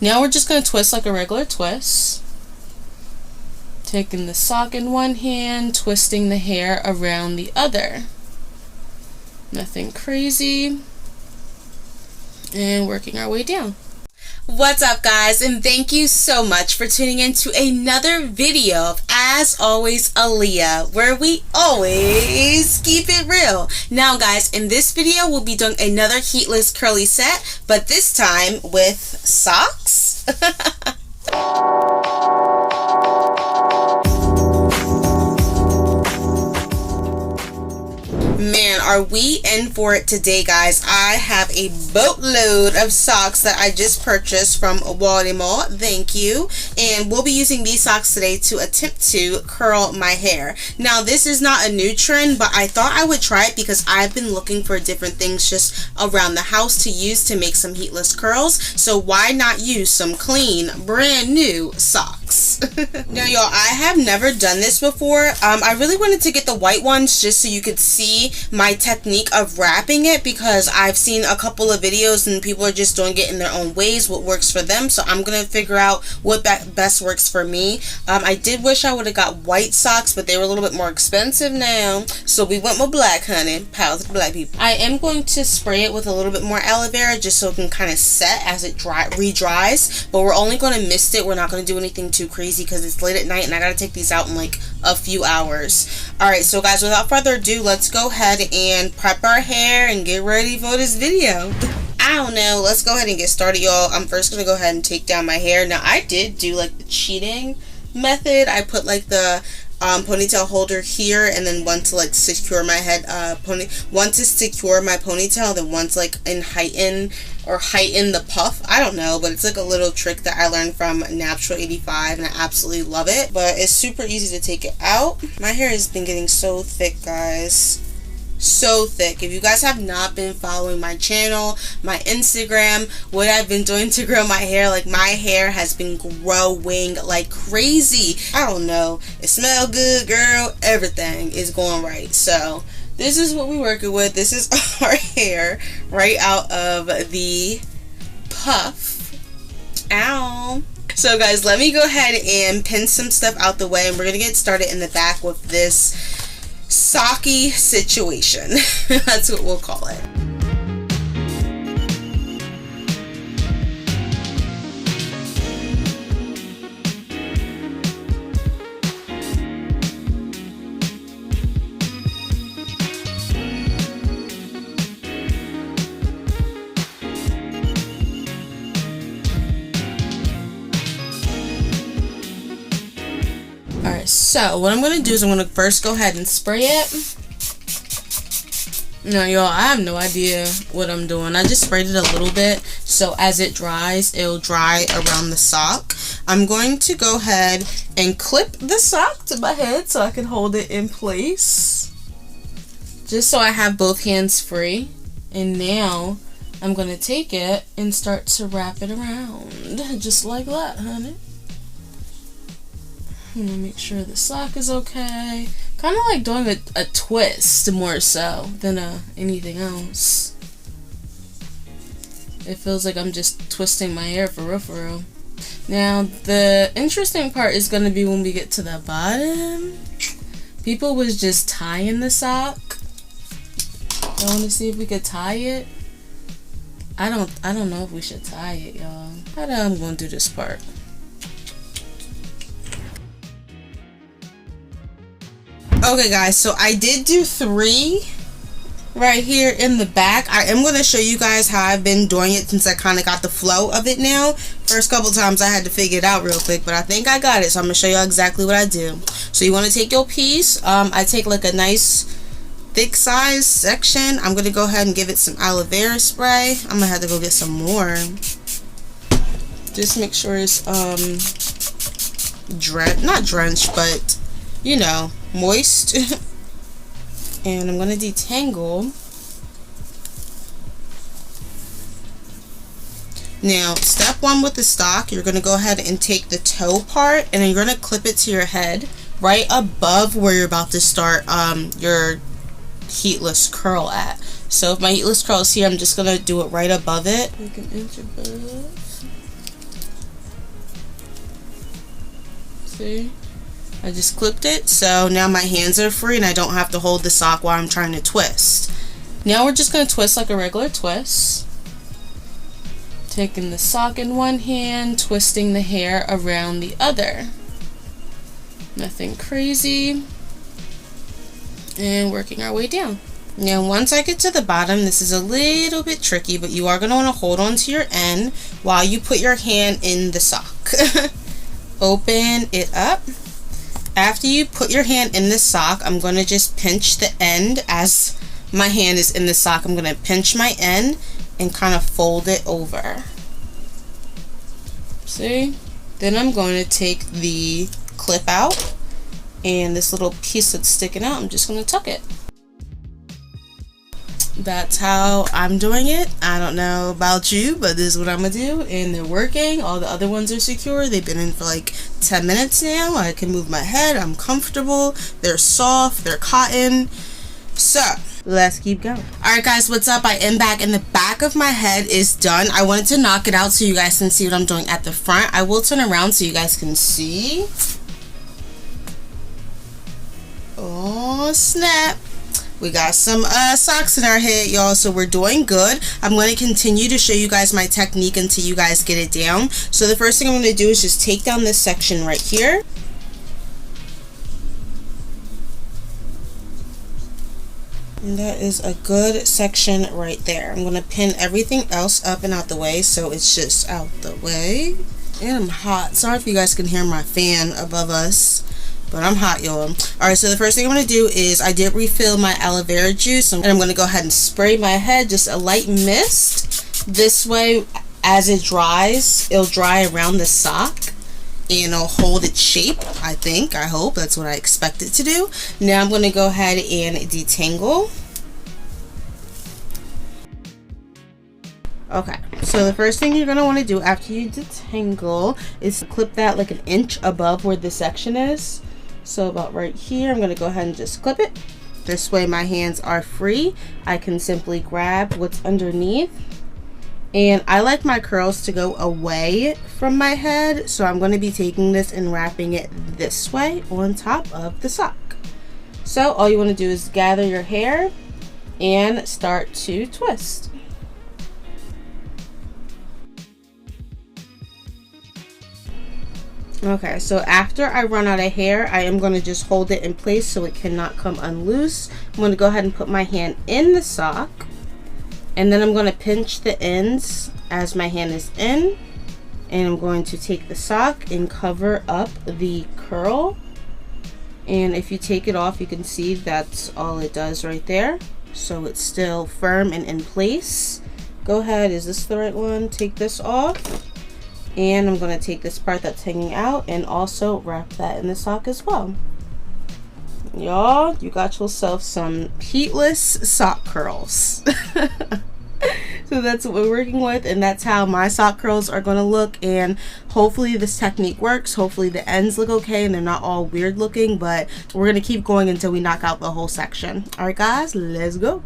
Now we're just going to twist like a regular twist. Taking the sock in one hand, twisting the hair around the other. Nothing crazy. And working our way down. What's up, guys, and thank you so much for tuning in to another video of As Always Aleia, where we always keep it real. Now guys, in this video we'll be doing another heatless curly set, but this time with socks. Man, are we in for it today, guys. I have a boatload of socks that I just purchased from Walmart. Thank you. And we'll be using these socks today to attempt to curl my hair. Now, this is not a new trend, but I thought I would try it because I've been looking for different things just around the house to use to make some heatless curls. So why not use some clean, brand new socks? Now, y'all, I have never done this before. I really wanted to get the white ones just so you could see my technique of wrapping it, because I've seen a couple of videos and people are just doing it in their own ways, what works for them. So I'm gonna figure out what best works for me. I did wish I would have got white socks, but they were a little bit more expensive now, so we went with black, honey. Power to the black people. I am going to spray it with a little bit more aloe vera just so it can kind of set as it re-dries, but we're only going to mist it. We're not going to do anything too crazy because it's late at night and I gotta take these out in like a few hours. Alright, so guys, without further ado, let's go ahead and prep our hair and get ready for this video. I don't know, let's go ahead and get started, y'all. I'm first gonna go ahead and take down my hair. Now, I did do like the cheating method. I put like the ponytail holder here, and then one to like secure my head one to secure my ponytail, then one to like heighten the puff. I don't know, but it's like a little trick that I learned from Natural 85 and I absolutely love it. But it's super easy to take it out. My hair has been getting so thick, guys. So thick. If you guys have not been following my channel, my Instagram, what I've been doing to grow my hair, like my hair has been growing like crazy. I don't know, it smells good, girl. Everything is going right. So this is what we're working with. This is our hair right out of the puff. Ow. So guys, let me go ahead and pin some stuff out the way, and we're gonna get started in the back with this socky situation. That's what we'll call it. Alright, so what I'm going to do is I'm going to first go ahead and spray it. Now, y'all, I have no idea what I'm doing. I just sprayed it a little bit, so as it dries, it'll dry around the sock. I'm going to go ahead and clip the sock to my head so I can hold it in place, just so I have both hands free. And now I'm going to take it and start to wrap it around, just like that, honey. I'm gonna make sure the sock is okay. Kind of like doing a twist more so than anything else. It feels like I'm just twisting my hair for real. Now, the interesting part is gonna be when we get to the bottom. People was just tying the sock. I want to see if we could tie it. I don't know if we should tie it, y'all. How do I'm gonna do this part? Okay, guys, so I did do 3 right here in the back. I am going to show you guys how I've been doing it since I kind of got the flow of it now. First couple times I had to figure it out real quick, but I think I got it, so I'm going to show you exactly what I do. So you want to take your piece. I take like a nice thick size section. I'm going to go ahead and give it some aloe vera spray. I'm going to have to go get some more. Just make sure it's not drenched, but you know, moist. And I'm going to detangle. Now, step 1 with the stock, you're going to go ahead and take the toe part and then you're going to clip it to your head right above where you're about to start your heatless curl at. So if my heatless curl is here, I'm just going to do it right above it. Like an inch above. See? I just clipped it, so now my hands are free and I don't have to hold the sock while I'm trying to twist. Now we're just going to twist like a regular twist. Taking the sock in one hand, twisting the hair around the other. Nothing crazy. And working our way down. Now once I get to the bottom, this is a little bit tricky, but you are going to want to hold on to your end while you put your hand in the sock. Open it up. After you put your hand in the sock, I'm going to just pinch the end as my hand is in the sock. I'm going to pinch my end and kind of fold it over. See? Then I'm going to take the clip out, and this little piece that's sticking out, I'm just going to tuck it. That's how I'm doing it. I don't know about you, but this is what I'm gonna do, and they're working. All the other ones are secure. They've been in for like 10 minutes now. I can move my head. I'm comfortable. They're soft. They're cotton. So let's keep going. Alright guys, what's up? I am back, and the back of my head is done. I wanted to knock it out so you guys can see what I'm doing at the front. I will turn around so you guys can see. Oh snap. We got some socks in our head, y'all, so we're doing good. I'm going to continue to show you guys my technique until you guys get it down. So the first thing I'm going to do is just take down this section right here. And that is a good section right there. I'm going to pin everything else up and out the way so it's just out the way. And I'm hot. Sorry if you guys can hear my fan above us, but I'm hot, y'all. Alright, so the first thing I'm going to do is I did refill my aloe vera juice, and I'm going to go ahead and spray my head, just a light mist. This way, as it dries, it'll dry around the sock and it'll hold its shape, I think. I hope. That's what I expect it to do. Now I'm going to go ahead and detangle. Okay, so the first thing you're going to want to do after you detangle is clip that like an inch above where the section is. So about right here, I'm going to go ahead and just clip it. This way my hands are free. I can simply grab what's underneath. And I like my curls to go away from my head, so I'm going to be taking this and wrapping it this way on top of the sock. So all you want to do is gather your hair and start to twist. Okay, so after I run out of hair, I am going to just hold it in place so it cannot come unloose. I'm going to go ahead and put my hand in the sock, and then I'm going to pinch the ends as my hand is in, and I'm going to take the sock and cover up the curl. And if you take it off, you can see that's all it does right there. So it's still firm and in place. Go ahead, is this the right one? Take this off. And I'm going to take this part that's hanging out and also wrap that in the sock as well. Y'all, you got yourself some heatless sock curls. So that's what we're working with, and that's how my sock curls are going to look. And hopefully this technique works. Hopefully the ends look okay and they're not all weird looking, but we're going to keep going until we knock out the whole section. Alright guys, let's go.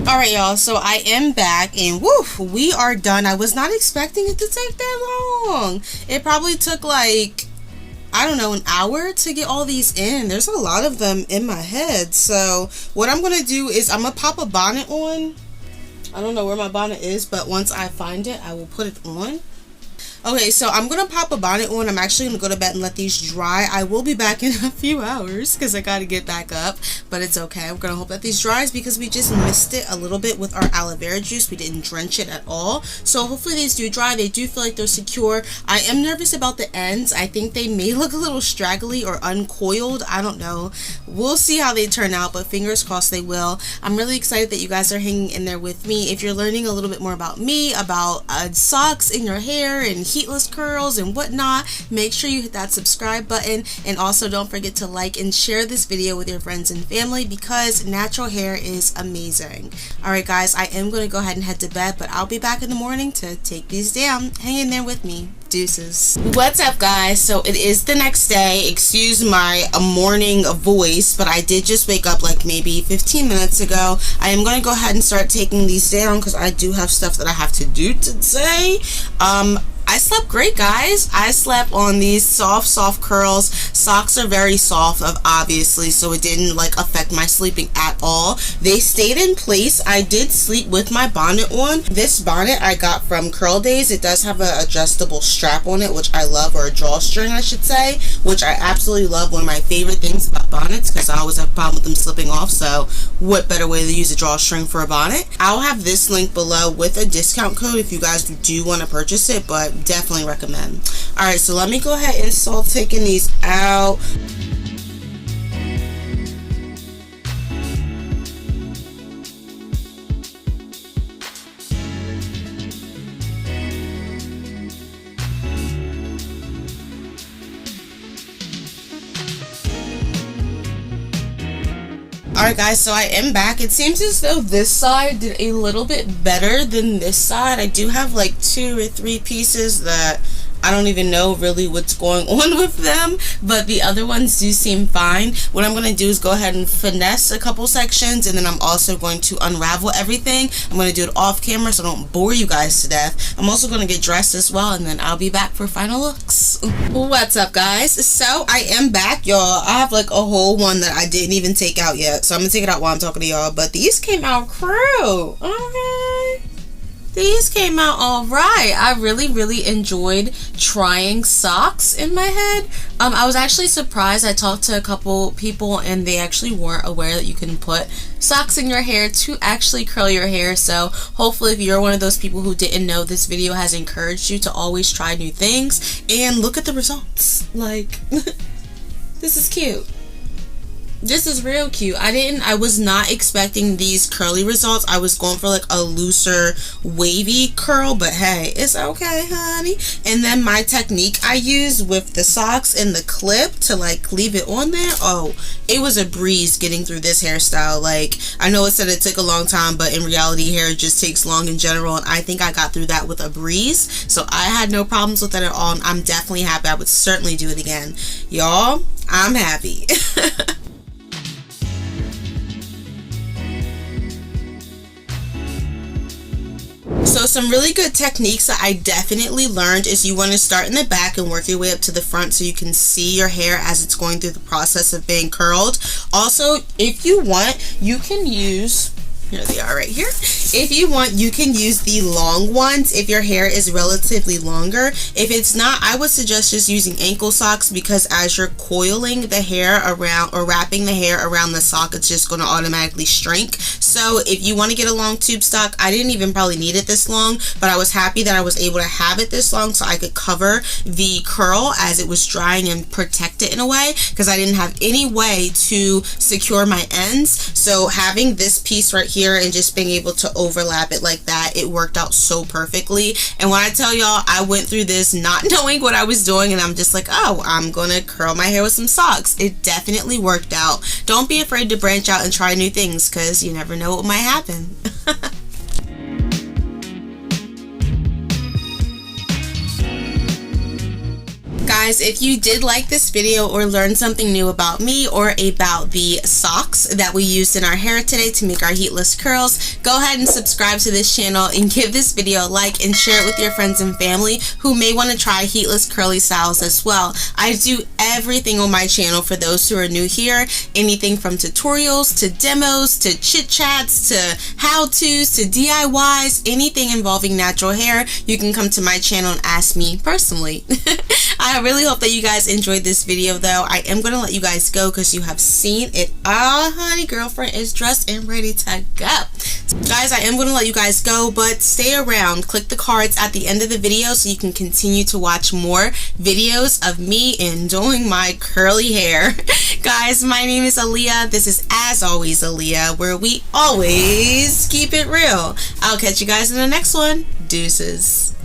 Alright y'all, so I am back, and woof, we are done. I was not expecting it to take that long. It probably took like, I don't know, an hour to get all these in. There's a lot of them in my head. So what I'm going to do is I'm going to pop a bonnet on. I don't know where my bonnet is, but once I find it, I will put it on. Okay, so I'm gonna pop a bonnet on. I'm actually gonna go to bed and let these dry. I will be back in a few hours because I gotta get back up, but it's okay. We're gonna hope that these dries because we just missed it a little bit with our aloe vera juice. We didn't drench it at all. So hopefully these do dry. They do feel like they're secure. I am nervous about the ends. I think they may look a little straggly or uncoiled. I don't know. We'll see how they turn out, but fingers crossed they will. I'm really excited that you guys are hanging in there with me. If you're learning a little bit more about me, about socks in your hair and heatless curls and whatnot, make sure you hit that subscribe button, and also don't forget to like and share this video with your friends and family because natural hair is amazing. Alright guys, I am going to go ahead and head to bed, but I'll be back in the morning to take these down. Hang in there with me. Deuces. What's up guys? So it is the next day. Excuse my morning voice, but I did just wake up like maybe 15 minutes ago. I am going to go ahead and start taking these down because I do have stuff that I have to do today. I slept great, guys. I slept on these soft curls. Socks are very soft, obviously, so it didn't like affect my sleeping at all. They stayed in place. I did sleep with my bonnet on. This bonnet I got from Curl Days. It does have an adjustable strap on it, which I love, or a drawstring, I should say, which I absolutely love. One of my favorite things about bonnets because I always have a problem with them slipping off, so what better way to use a drawstring for a bonnet? I'll have this link below with a discount code if you guys do want to purchase it, but definitely recommend. Alright, so let me go ahead and start taking these out. Alright guys, so I am back. It seems as though this side did a little bit better than this side. I do have like 2 or 3 pieces that I don't even know really what's going on with them, but the other ones do seem fine. What I'm going to do is go ahead and finesse a couple sections, and then I'm also going to unravel everything. I'm going to do it off camera so I don't bore you guys to death. I'm also going to get dressed as well, and then I'll be back for final looks. What's up guys? So I am back, y'all. I have like a whole one that I didn't even take out yet, so I'm going to take it out while I'm talking to y'all, but these came out crew. Okay. These came out all right. I really enjoyed trying socks in my head. I was actually surprised. I talked to a couple people and they actually weren't aware that you can put socks in your hair to actually curl your hair. So hopefully if you're one of those people who didn't know, this video has encouraged you to always try new things and look at the results. Like, this is cute. This is real cute. I was not expecting these curly results. I was going for like a looser wavy curl, but hey, it's okay, honey. And then my technique I used with the socks and the clip to like leave it on there, oh, it was a breeze getting through this hairstyle. Like, I know it said it took a long time, but in reality hair just takes long in general, and I think I got through that with a breeze. So I had no problems with that at all, and I'm definitely happy. I would certainly do it again. Y'all, I'm happy. So some really good techniques that I definitely learned is you want to start in the back and work your way up to the front so you can see your hair as it's going through the process of being curled. Also, if you want, you can use, here they are right here. If you want, you can use the long ones if your hair is relatively longer. If it's not, I would suggest just using ankle socks because as you're coiling the hair around or wrapping the hair around the sock, it's just going to automatically shrink. So if you want to get a long tube stock, I didn't even probably need it this long, but I was happy that I was able to have it this long so I could cover the curl as it was drying and protect it in a way because I didn't have any way to secure my ends. So having this piece right here and just being able to overlap it like that, it worked out so perfectly. And when I tell y'all, I went through this not knowing what I was doing, and I'm just like, oh, I'm gonna curl my hair with some socks. It definitely worked out. Don't be afraid to branch out and try new things because you never know what might happen. guys, if you did like this video or learn something new about me or about the socks that we used in our hair today to make our heatless curls, go ahead and subscribe to this channel and give this video a like and share it with your friends and family who may want to try heatless curly styles as well. I do everything on my channel for those who are new here, anything from tutorials to demos to chit chats to how-tos to DIYs, anything involving natural hair. You can come to my channel and ask me personally. I really hope that you guys enjoyed this video though. I am going to let you guys go because you have seen it all. Honey, girlfriend is dressed and ready to go. Guys, I am going to let you guys go, but stay around. Click the cards at the end of the video so you can continue to watch more videos of me and doing my curly hair. Guys, my name is Aleia. This is As Always Aleia, where we always keep it real. I'll catch you guys in the next one. Deuces.